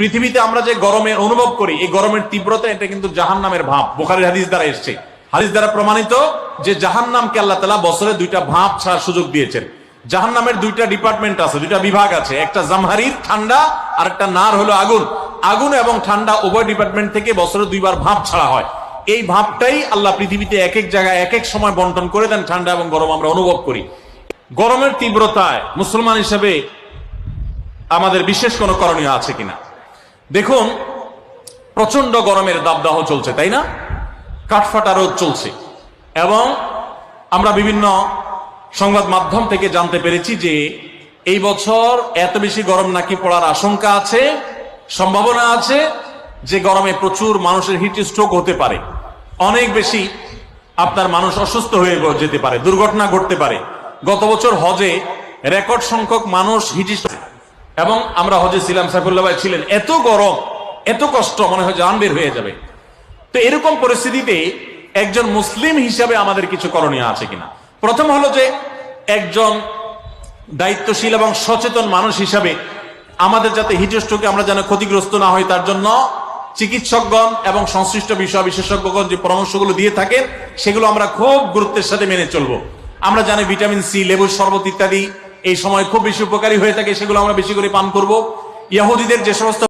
পৃথিবীতে আমরা যে গরমে অনুভব করি, এই গরমের তীব্রতা এটা কিন্তু জাহান্নামের ভাব। বুখারীর হাদিস দ্বারা এসেছে, হাদিস দ্বারা প্রমাণিত যে জাহান্নামকে আল্লাহ তাআলা বছরে দুইটা ভাব ছাড়ার সুযোগ দিয়েছেন। জাহান্নামের দুইটা ডিপার্টমেন্ট আছে, দুইটা বিভাগ আছে, একটা জামহারির ঠান্ডা আর একটা নার হলো আগুন। আগুন এবং ঠান্ডা উভয় ডিপার্টমেন্ট থেকে বছরে দুইবার ভাব ছাড়া হয়। এই ভাবটাই আল্লাহ পৃথিবীতে এক এক জায়গায় এক এক সময় বন্টন করে দেন। ঠান্ডা এবং গরম আমরা অনুভব করি। গরমের তীব্রতায় মুসলমান হিসেবে আমাদের বিশেষ কোনো করণীয় আছে কিনা? দেখুন, প্রচন্ড গরমের দাবদাহ চলছে, তাই না? কাঠফাটা রোদ চলছে এবং আমরা বিভিন্ন সংবাদ মাধ্যম থেকে জানতে পেরেছি যে এই বছর এত বেশি গরম নাকি পড়ার আশঙ্কা আছে, সম্ভাবনা আছে যে গরমে প্রচুর মানুষের হিট স্ট্রোক হতে পারে, অনেক বেশি আপনার মানুষ অসুস্থ হয়ে যেতে পারে, দুর্ঘটনা ঘটতে পারে। গত বছর হজে রেকর্ড সংখ্যক মানুষ হিট স্ট্রোক, এবং আমরা হজে ছিলাম, সাইফুল্লাহ ভাই ছিলেন, এত গরম এত কষ্ট, মনে হয় জান বের হয়ে যাবে। তো এরকম পরিস্থিতিতে একজন মুসলিম হিসাবে আমাদের কিছু করণীয় আছে কিনা? প্রথম হলো যে একজন দায়িত্বশীল এবং সচেতন মানুষ হিসাবে আমাদের যাতে হিট স্ট্রোকে আমরা যেন ক্ষতিগ্রস্ত না হই তার জন্য চিকিৎসকগণ এবং সংশ্লিষ্ট বিষয় বিশেষজ্ঞগণ যে পরামর্শগুলো দিয়ে থাকেন সেগুলো আমরা খুব গুরুত্বের সাথে মেনে চলবো। আমরা জানি ভিটামিন সি, লেবুর শরবত ইত্যাদি এই সময় খুব বেশি উপকারী হয়ে থাকে, সেগুলো আমরা বেশি করে পান করব। ইহুদিদের যে সমস্ত